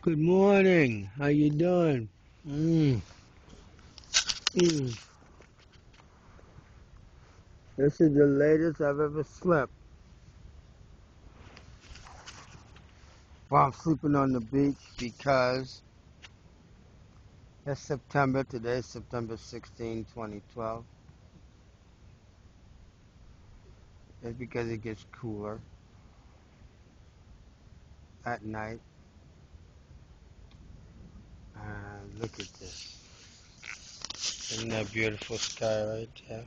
Good morning. How you doing? Mm. Mm. This is the latest I've ever slept. Well, I'm sleeping on the beach because it's September. Today is September 16, 2012. It's because it gets cooler at night. And look at this. Isn't that beautiful sky right there?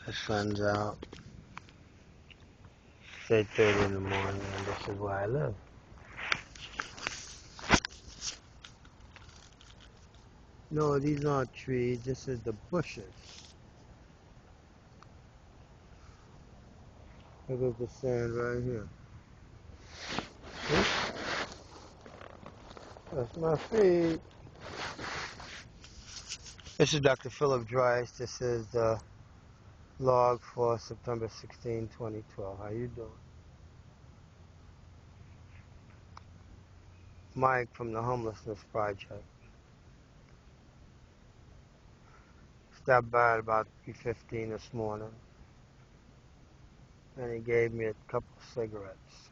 The sun's out. It's 8:30 in the morning, and this is where I live. No, these aren't trees. This is the bushes. Look at the sand right here. That's my feet. This is Dr. Philip DRICE. This is the log for September 16, 2012. How you doing? Mike from the Homelessness Project. Stopped by at about 3:15 this morning, and he gave me a couple of cigarettes.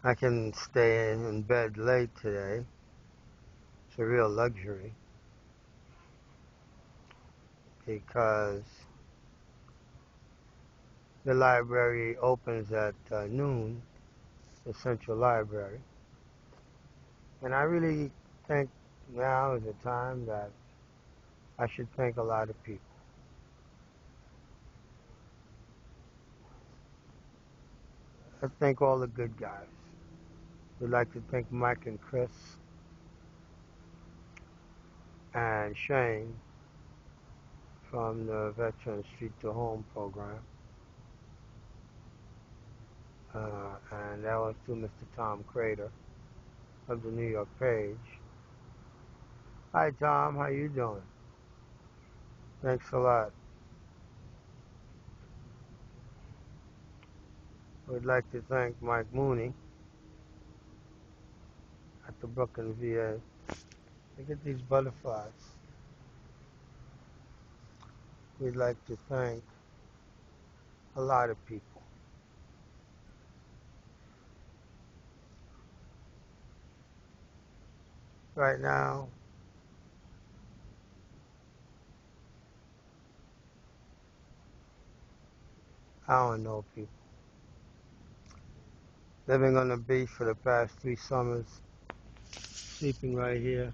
I can stay in bed late today. It's a real luxury because the library opens at noon, the Central Library. And I really think now is the time that I should thank a lot of people. I thank all the good guys. We'd like to thank Mike and Chris and Shane from the Veteran Street to Home program. And that was to Mr. Tom Crater of the New York Page. Hi Tom, how you doing? Thanks a lot. We'd like to thank Mike Mooney at the Brooklyn VA. Look at these butterflies. We'd like to thank a lot of people. Right now, I don't know people. Living on the beach for the past 3 summers, sleeping right here.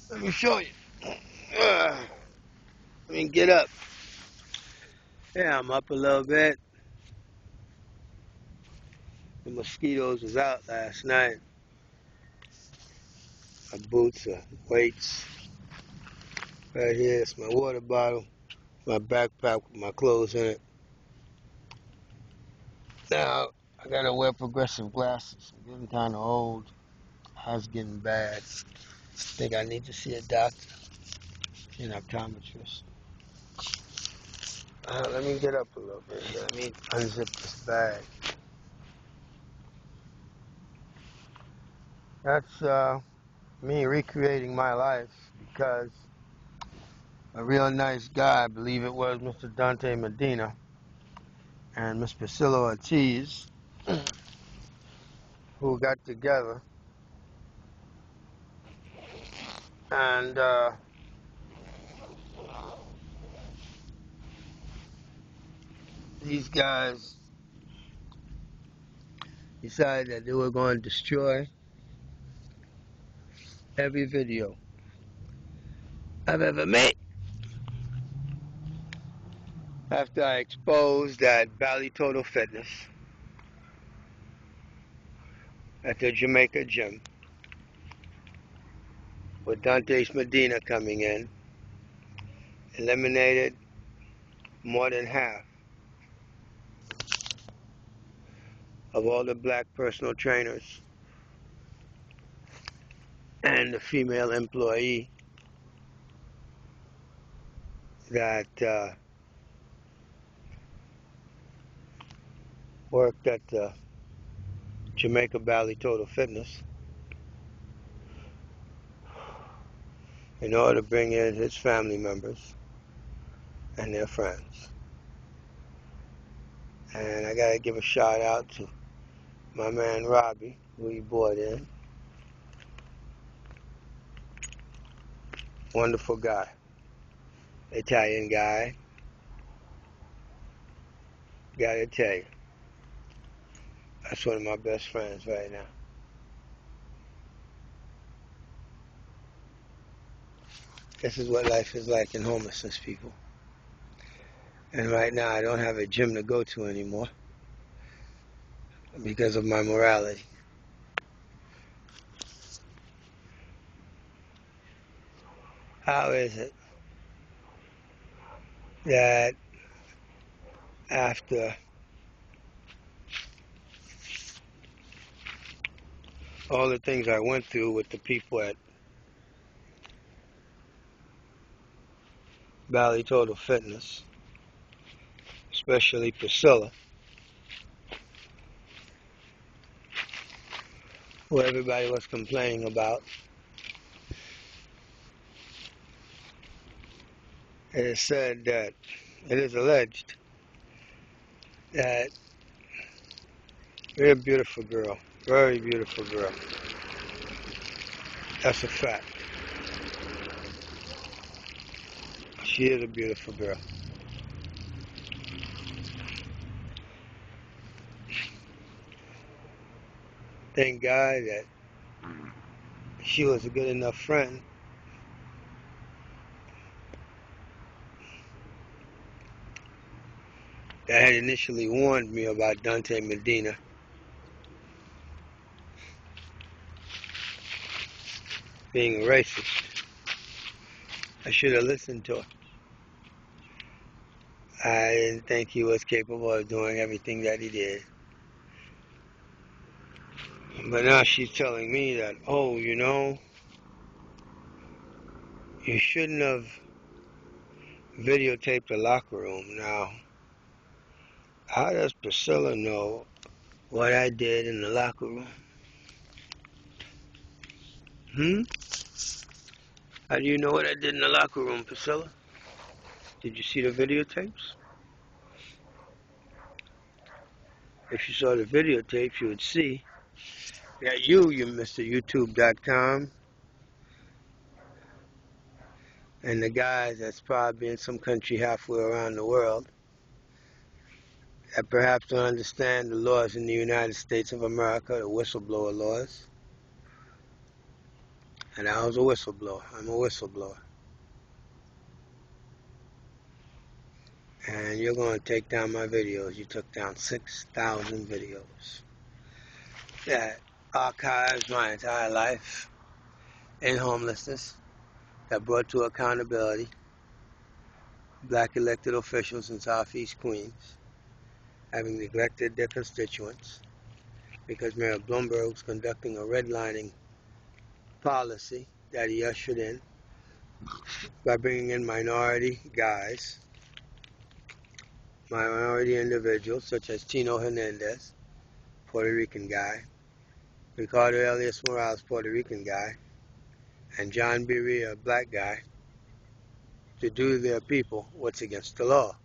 Let me show you. Let me get up. Yeah, I'm up a little bit. The mosquitoes was out last night. My boots are weights. Right here, it's my water bottle, my backpack with my clothes in it. Now, I gotta wear progressive glasses. I'm getting kind of old. Eyes getting bad. I think I need to see a doctor, an optometrist. Let me get up a little bit here. Let me unzip this bag. That's me recreating my life because a real nice guy, I believe it was Mr. Dante Medina and Miss Priscilla Ortiz, who got together and these guys decided that they were going to destroy every video I've ever made. After I exposed that Bally Total Fitness at the Jamaica gym with Dantes Medina coming in, eliminated more than half of all the black personal trainers and the female employee that worked at the Jamaica Bally Total Fitness in order to bring in his family members and their friends. And I gotta give a shout out to my man Robbie, who he brought in. Wonderful guy. Italian guy. Gotta tell you, that's one of my best friends right now. This is what life is like in homelessness, people. And right now I don't have a gym to go to anymore because of my morality. How is it that after all the things I went through with the people at Bally Total Fitness, especially Priscilla, who everybody was complaining about, it is said that, it is alleged that you're a beautiful girl, very beautiful girl. That's a fact. She is a beautiful girl. Thank God that she was a good enough friend that had initially warned me about Dante Medina being a racist. I should have listened to her. I didn't think he was capable of doing everything that he did. But now she's telling me that, oh, you know, you shouldn't have videotaped the locker room. Now, how does Priscilla know what I did in the locker room? How do you know what I did in the locker room, Priscilla? Did you see the videotapes? If you saw the videotapes, you would see that you Mr. YouTube.com, and the guys that's probably in some country halfway around the world that perhaps don't understand the laws in the United States of America, the whistleblower laws. And I was a whistleblower. I'm a whistleblower. And you're going to take down my videos. You took down 6,000 videos that archives my entire life in homelessness, that brought to accountability black elected officials in Southeast Queens having neglected their constituents because Mayor Bloomberg was conducting a redlining policy that he ushered in by bringing in minority guys, minority individuals such as Tino Hernandez, Puerto Rican guy, Ricardo Elias Morales, Puerto Rican guy, and John B. Rhea, black guy, to do to their people what's against the law.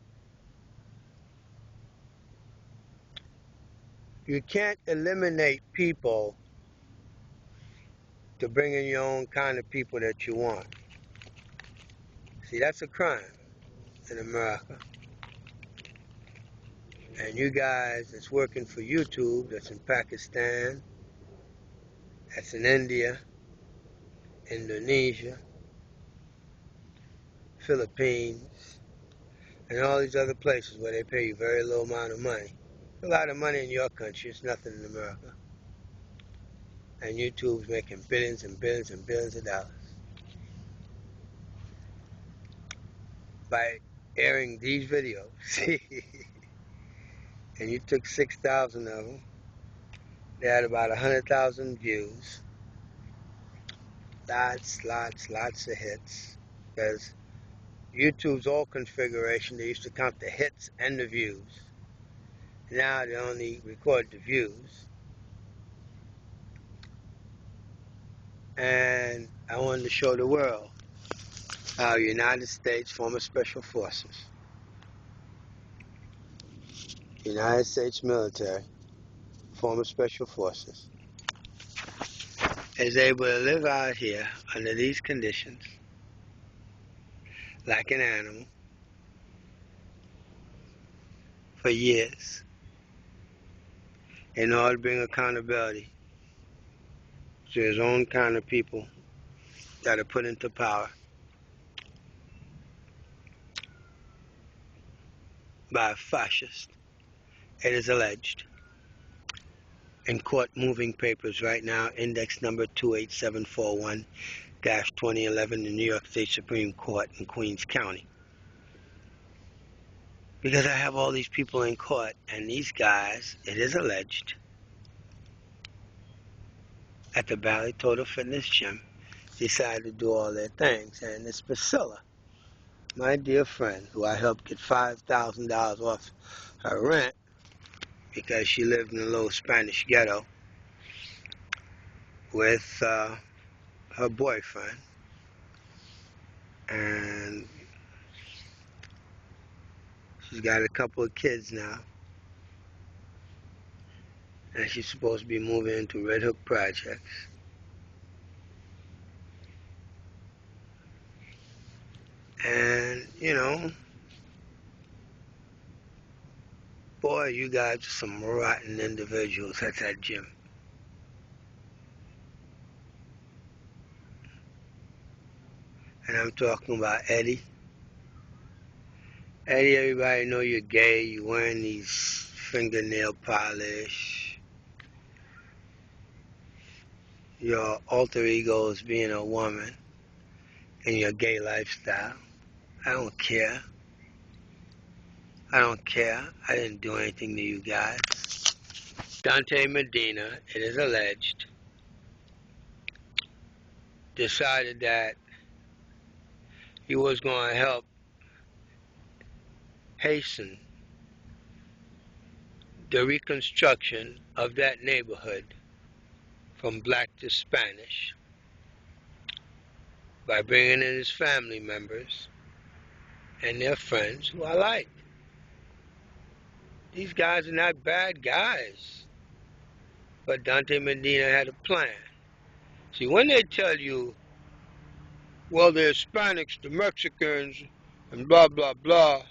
You can't eliminate people to bring in your own kind of people that you want. See, that's a crime in America. And you guys that's working for YouTube, that's in Pakistan, that's in India, Indonesia, Philippines, and all these other places where they pay you very low amount of money. A lot of money in your country, it's nothing in America. And YouTube's making billions and billions and billions of dollars by airing these videos. And you took 6,000 of them. They had about 100,000 views. Lots of hits. Because YouTube's old configuration, they used to count the hits and the views. Now they only record the views. And I wanted to show the world how United States former Special Forces, United States military, former Special Forces, is able to live out here under these conditions like an animal for years in order to bring accountability to his own kind of people that are put into power by a fascist. It is alleged in court moving papers right now, index number 28741-2011, the New York State Supreme Court in Queens County. Because I have all these people in court, and these guys, it is alleged, at the Bally Total Fitness Gym, decided to do all their things. And it's Priscilla, my dear friend, who I helped get $5,000 off her rent because she lived in a little Spanish ghetto with her boyfriend. And she's got a couple of kids now. And she's supposed to be moving into Red Hook Projects. And, you know, boy, you guys are some rotten individuals at that gym. And I'm talking about Eddie. Eddie, everybody know you're gay. You're wearing these fingernail polish. Your alter ego is being a woman in your gay lifestyle. I don't care. I don't care. I didn't do anything to you guys. Dante Medina, it is alleged, decided that he was going to help hasten the reconstruction of that neighborhood from black to Spanish by bringing in his family members and their friends who I like. These guys are not bad guys. But Dante Medina had a plan. See, when they tell you, well, the Hispanics, the Mexicans, and blah, blah, blah,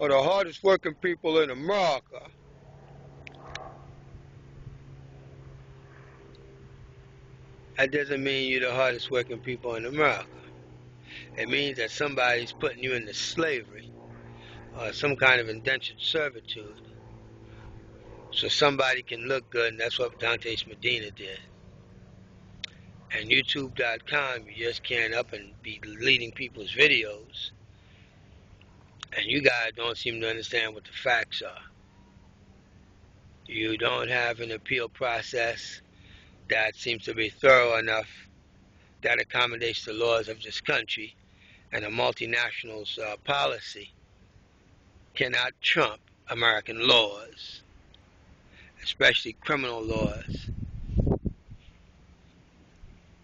are the hardest working people in America, that doesn't mean you're the hardest working people in America. It means that somebody's putting you into slavery or some kind of indentured servitude so somebody can look good, and that's what Dante Medina did. And YouTube.com, you just can't up and be deleting people's videos. And you guys don't seem to understand what the facts are. You don't have an appeal process that seems to be thorough enough that accommodates the laws of this country, and a multinational's policy cannot trump American laws, especially criminal laws.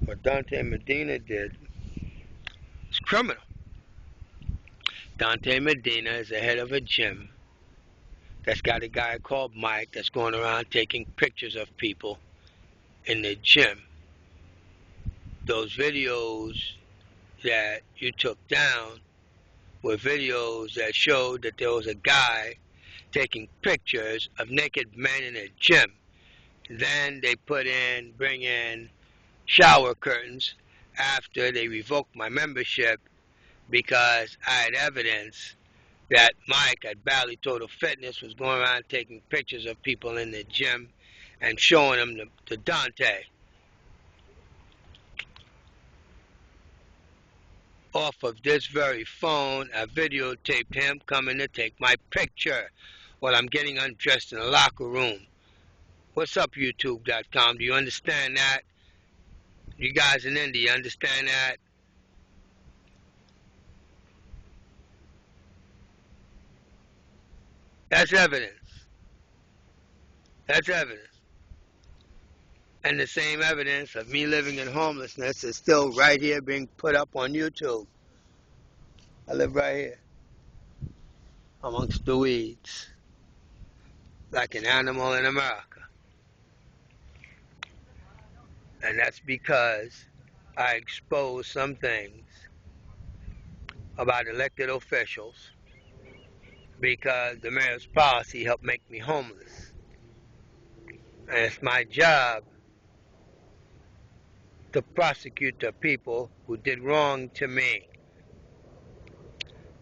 What Dante Medina did is criminal. Dante Medina is the head of a gym that's got a guy called Mike that's going around taking pictures of people in the gym. Those videos that you took down were videos that showed that there was a guy taking pictures of naked men in a gym. Then they bring in shower curtains after they revoked my membership because I had evidence that Mike at Bally Total Fitness was going around taking pictures of people in the gym and showing them to Dante. Off of this very phone, I videotaped him coming to take my picture while I'm getting undressed in a locker room. What's up, YouTube.com? Do you understand that? You guys in India, understand that? That's evidence. That's evidence. And the same evidence of me living in homelessness is still right here being put up on YouTube. I live right here amongst the weeds, like an animal in America. And that's because I exposed some things about elected officials, because the mayor's policy helped make me homeless. And it's my job to prosecute the people who did wrong to me.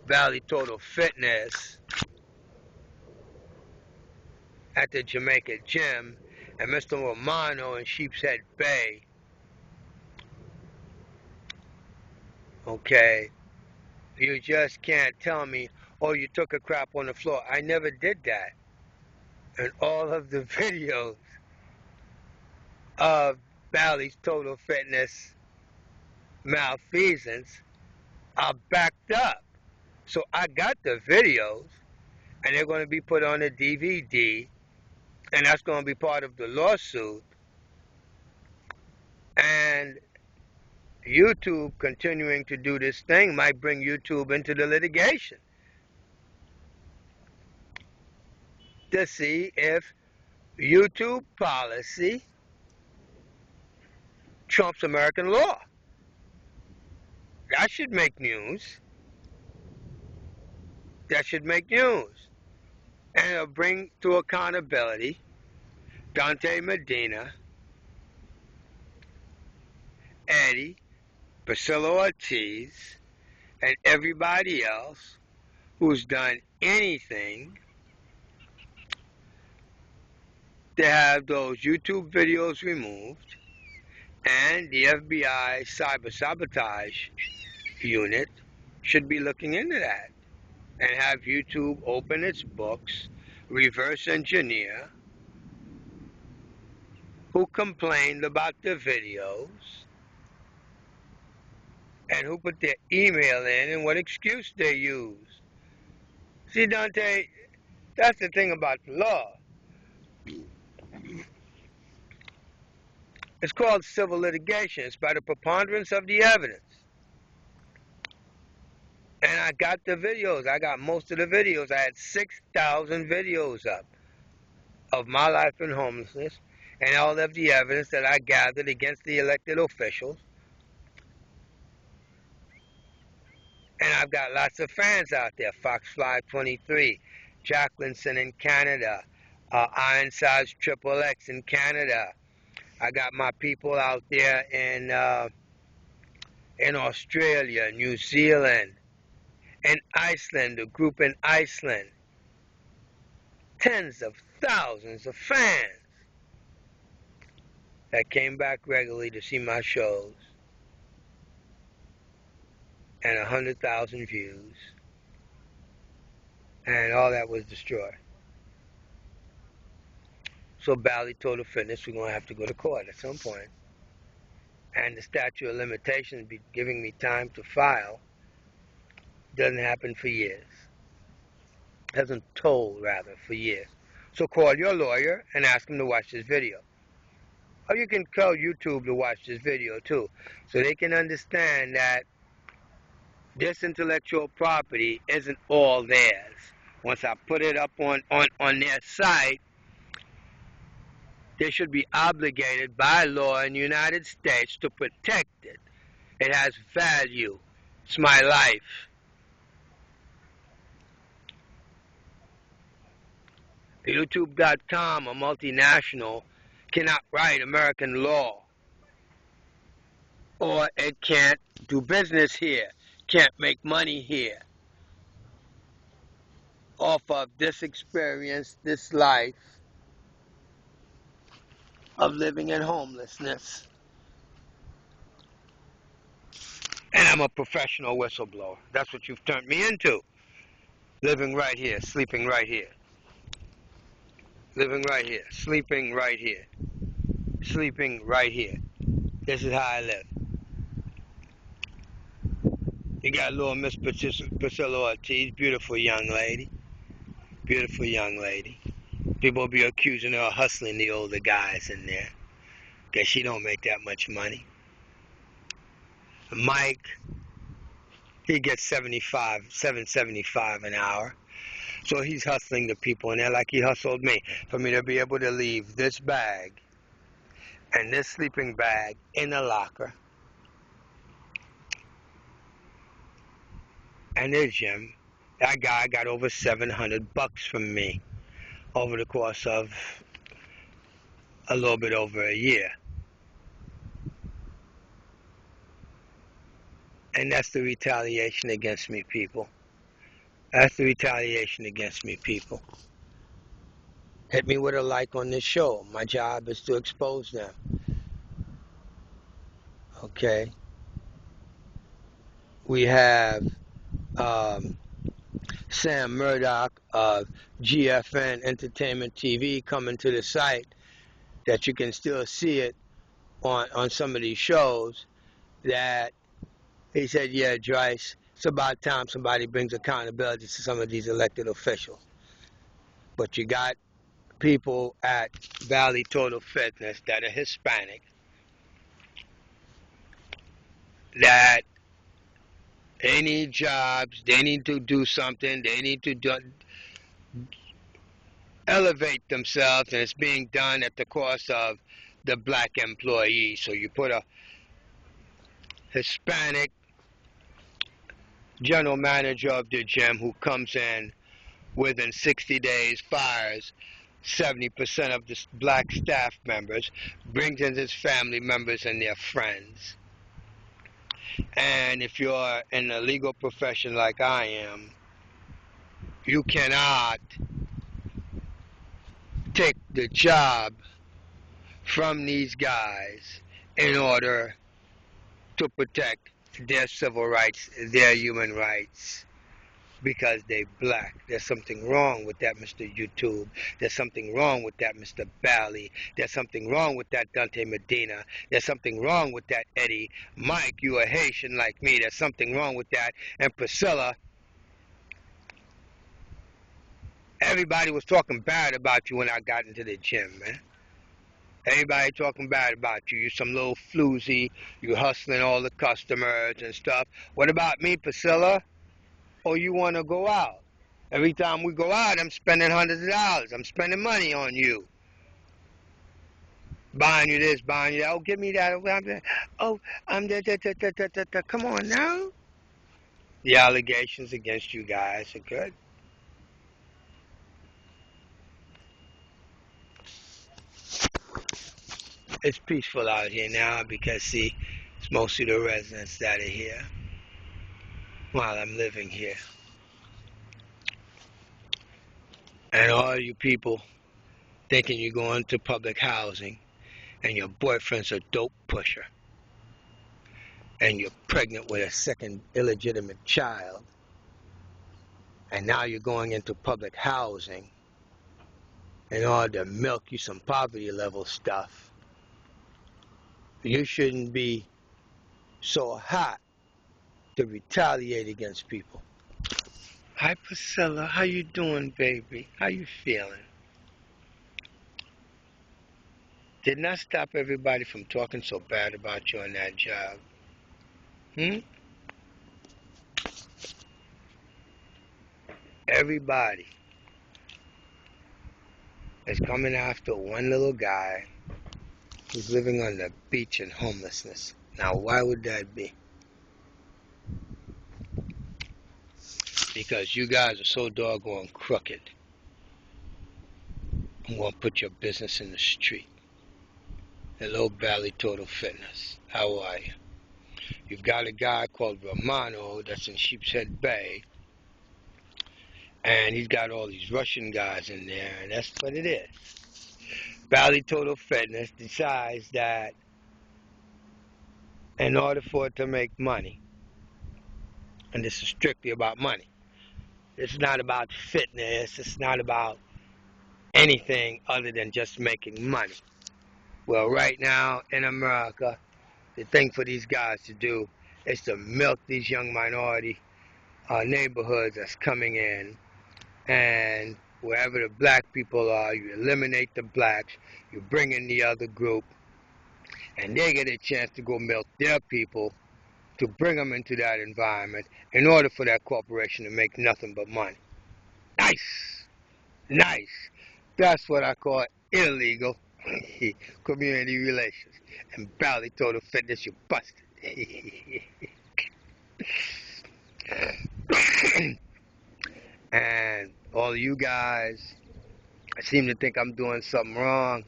Bally Total Fitness at the Jamaica Gym, and Mr. Romano in Sheepshead Bay. Okay, you just can't tell me, oh, you took a crap on the floor. I never did that. And all of the videos of Bally's Total Fitness malfeasance are backed up. So I got the videos, and they're going to be put on a DVD, and that's going to be part of the lawsuit. And YouTube continuing to do this thing might bring YouTube into the litigation to see if YouTube policy trumps American law. That should make news. That should make news. And it'll bring to accountability Dante Medina, Eddie, Priscilla Ortiz, and everybody else who's done anything to have those YouTube videos removed, and the FBI cyber sabotage unit should be looking into that and have YouTube open its books, reverse engineer who complained about the videos and who put their email in and what excuse they used. See, Dante, that's the thing about the law. It's called civil litigation. It's by the preponderance of the evidence. And I got the videos. I got most of the videos. I had 6,000 videos up of my life in homelessness and all of the evidence that I gathered against the elected officials. And I've got lots of fans out there. Foxfly 23, Jacquelinson in Canada, Ironsize Triple X in Canada. I got my people out there in Australia, New Zealand, in Iceland, a group in Iceland. Tens of thousands of fans that came back regularly to see my shows. And 100,000 views. And all that was destroyed. So Bally Total Fitness, we're going to have to go to court at some point. And the statute of limitations be giving me time to file doesn't happen for years. Hasn't told, rather, for years. So call your lawyer and ask him to watch this video. Or you can tell YouTube to watch this video too, so they can understand that this intellectual property isn't all theirs. Once I put it up on their site, they should be obligated by law in the United States to protect it. It has value. It's my life. YouTube.com, a multinational, cannot write American law. Or it can't do business here, can't make money here off of this experience, this life of living in homelessness. And I'm a professional whistleblower. That's what you've turned me into. Living right here, sleeping right here. Living right here, sleeping right here. Sleeping right here. This is how I live. You got little Miss Priscilla Ortiz, beautiful young lady. Beautiful young lady. people be accusing her of hustling the older guys in there, because she don't make that much money. Mike, he gets $7.75 an hour. So he's hustling the people in there like he hustled me, for me to be able to leave this bag and this sleeping bag in the locker and this gym. That guy got over $700 from me over the course of a little bit over a year. And that's the retaliation against me, people. That's the retaliation against me, people. Hit me with a like on this show. My job is to expose them. Okay? We have Sam Murdoch of GFN Entertainment TV coming to the site, that you can still see it on some of these shows, that he said, yeah, DRICE, it's about time somebody brings accountability to some of these elected officials. But you got people at Valley Total Fitness that are Hispanic, that they need jobs, they need to do something, they need to elevate themselves, and it's being done at the cost of the black employees. So you put a Hispanic general manager of the gym who comes in within 60 days, fires 70% of the black staff members, brings in his family members and their friends. And if you're in a legal profession like I am, you cannot take the job from these guys in order to protect their civil rights, their human rights, because they black. There's something wrong with that, Mr. YouTube. There's something wrong with that, Mr. Bally. There's something wrong with that, Dante Medina. There's something wrong with that, Eddie. Mike, you a Haitian like me. There's something wrong with that. And Priscilla, everybody was talking bad about you when I got into the gym, man. Everybody talking bad about you. You some little floozy. You hustling all the customers and stuff. What about me, Priscilla? Or you want to go out? Every time we go out, I'm spending hundreds of dollars. I'm spending money on you. Buying you this, buying you that. Oh, give me that. Oh, I'm da. Come on now. The allegations against you guys are good. It's peaceful out here now because, see, it's mostly the residents that are here while I'm living here. And all you people thinking you're going to public housing and your boyfriend's a dope pusher and you're pregnant with a second illegitimate child and now you're going into public housing in order to milk you some poverty level stuff. You shouldn't be so hot to retaliate against people. Hi Priscilla, how you doing, baby? How you feeling? Did not stop everybody from talking so bad about you on that job. Everybody is coming after one little guy who's living on the beach in homelessness. Now, why would that be? Because you guys are so doggone crooked. I'm going to put your business in the street. Hello, Valley Total Fitness. How are you? You've got a guy called Romano that's in Sheepshead Bay. And he's got all these Russian guys in there. And that's what it is. Valley Total Fitness decides that in order for it to make money, and this is strictly about money, it's not about fitness, it's not about anything other than just making money. Well, right now in America, the thing for these guys to do is to milk these young minority neighborhoods that's coming in, and wherever the black people are, you eliminate the blacks, you bring in the other group, and they get a chance to go milk their people to bring them into that environment in order for that corporation to make nothing but money. Nice. Nice. That's what I call illegal community relations. And Bally total fitness, you busted. And all of you guys seem to think I'm doing something wrong,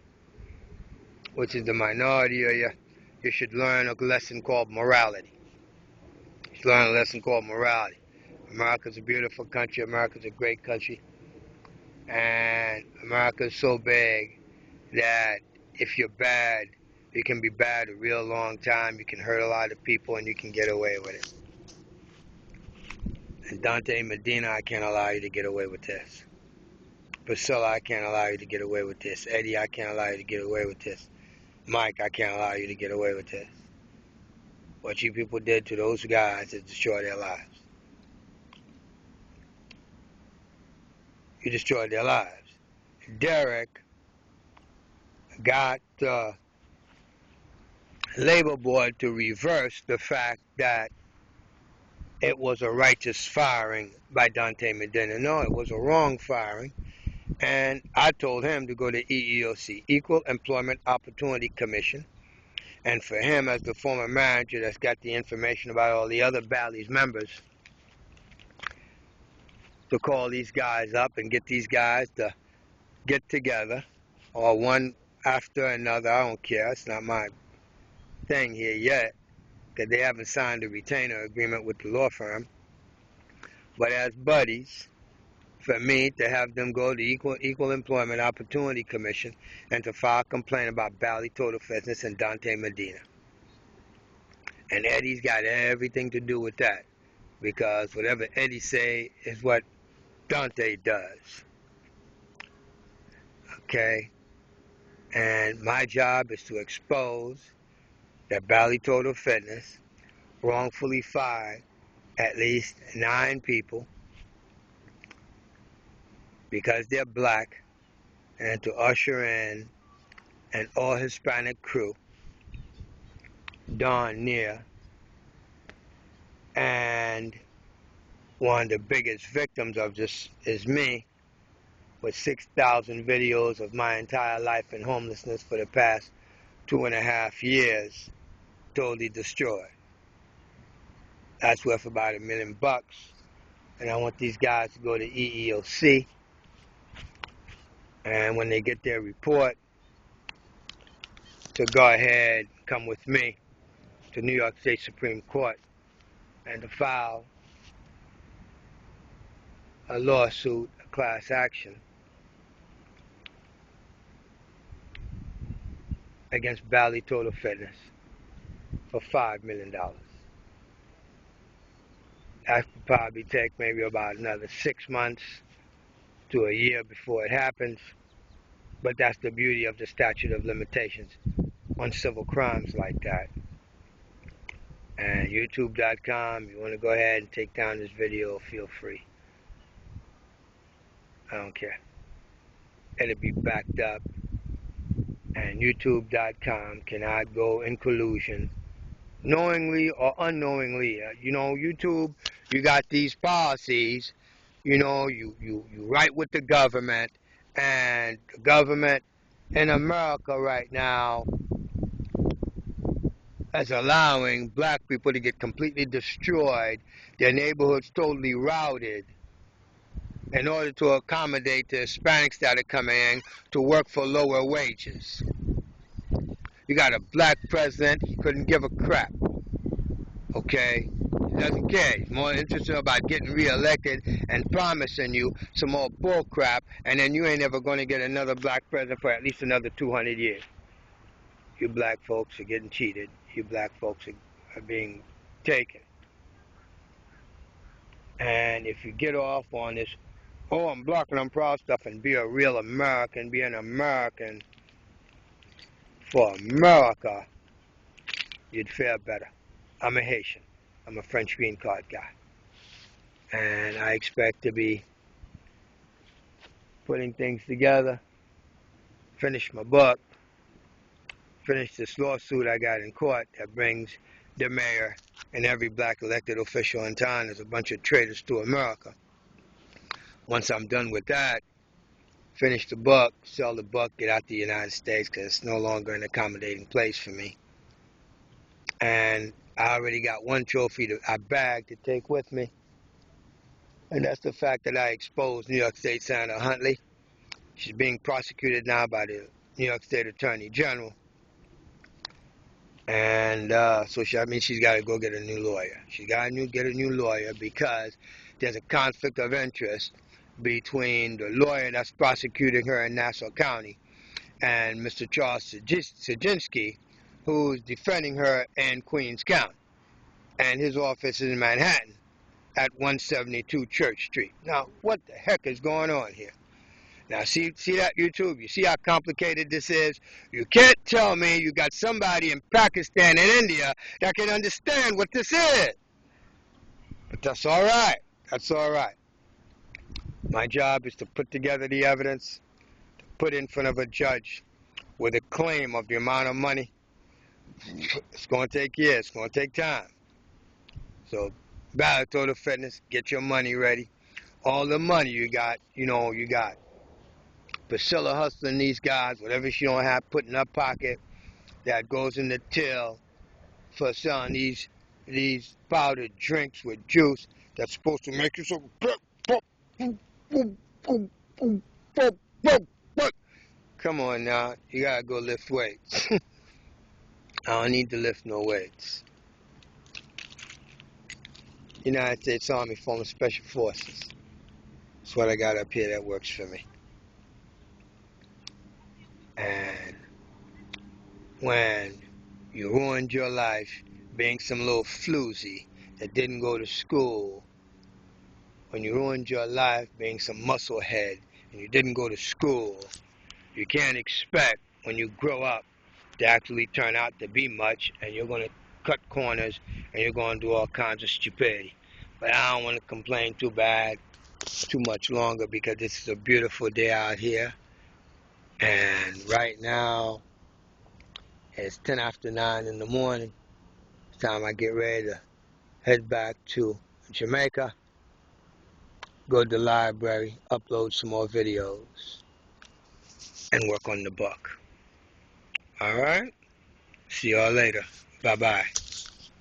which is the minority of you. You should learn a lesson called morality. You should learn a lesson called morality. America's a beautiful country. America's a great country. And America's so big that if you're bad, you can be bad a real long time. You can hurt a lot of people and you can get away with it. And Dante Medina, I can't allow you to get away with this. Priscilla, I can't allow you to get away with this. Eddie, I can't allow you to get away with this. Mike, I can't allow you to get away with this. What you people did to those guys is destroy their lives. You destroyed their lives. Derek got the labor board to reverse the fact that it was a righteous firing by Dante Medina. No, it was a wrong firing. And I told him to go to EEOC, Equal Employment Opportunity Commission. And for him, as the former manager that's got the information about all the other Bally's members, to call these guys up and get these guys to get together, or one after another. I don't care. It's not my thing here yet, because they haven't signed a retainer agreement with the law firm. But as buddies, for me to have them go to the Equal Employment Opportunity Commission and to file a complaint about Bally Total Fitness and Dante Medina. And Eddie's got everything to do with that, because whatever Eddie say is what Dante does. Okay? And my job is to expose that Bally Total Fitness wrongfully fired at least 9 people because they're black, and to usher in an all-Hispanic crew, darn near, and one of the biggest victims of this is me, with 6,000 videos of my entire life in homelessness for the past 2.5 years, totally destroyed. That's worth about $1 million, and I want these guys to go to EEOC, and when they get their report, to go ahead and come with me to New York State Supreme Court and to file a lawsuit, a class action, against Bally Total Fitness for $5 million. That could probably take maybe about another 6 months to a year before it happens, but that's the beauty of the statute of limitations on civil crimes like that. And YouTube.com, you want to go ahead and take down this video, feel free. I don't care. It'll be backed up. And YouTube.com cannot go in collusion, knowingly or unknowingly. You know, YouTube, you got these policies, you know, you write with the government, and the government in America right now is allowing black people to get completely destroyed, their neighborhoods totally routed, in order to accommodate the Hispanics that are coming in to work for lower wages. You got a black president, he couldn't give a crap, okay? He doesn't care. He's more interested about getting reelected and promising you some more bull crap, and then you ain't ever going to get another black president for at least another 200 years. You black folks are getting cheated. You black folks are being taken. And if you get off on this, oh, I'm black and I'm proud stuff, and be a real American, be an American for America, you'd fare better. I'm a Haitian. I'm a French green card guy. And I expect to be putting things together, finished my book, finished this lawsuit I got in court that brings the mayor and every black elected official in town as a bunch of traitors to America. Once I'm done with that, finish the book, sell the book, get out to the United States because it's no longer an accommodating place for me. And I already got one trophy that I bagged to take with me. And that's the fact that I exposed New York State Senator Huntley. She's being prosecuted now by the New York State Attorney General. And so she's got to go get a new lawyer. She's got to get a new lawyer because there's a conflict of interest between the lawyer that's prosecuting her in Nassau County and Mr. Charles Sajinsky, who's defending her in Queens County. And his office is in Manhattan at 172 Church Street. Now, what the heck is going on here? Now, see that, YouTube? You see how complicated this is? You can't tell me you got somebody in Pakistan and India that can understand what this is. But that's all right. That's all right. My job is to put together the evidence, to put in front of a judge with a claim of the amount of money. It's going to take years. It's going to take time. So, Total Fitness, get your money ready. All the money you got, you got. Priscilla hustling these guys, whatever she don't have put in her pocket, that goes in the till for selling these powdered drinks with juice that's supposed to make you so. Come on now, you gotta go lift weights. I don't need to lift no weights. United States Army, former Special Forces. That's what I got up here that works for me. And when you ruined your life being some little floozy that didn't go to school, when you ruined your life being some musclehead and you didn't go to school, you can't expect when you grow up to actually turn out to be much, and you're going to cut corners and you're going to do all kinds of stupidity. But I don't want to complain too much longer, because this is a beautiful day out here. And right now, it's 10 after 9 in the morning. It's time I get ready to head back to Jamaica, go to the library, upload some more videos, and work on the book. Alright? See y'all later. Bye-bye.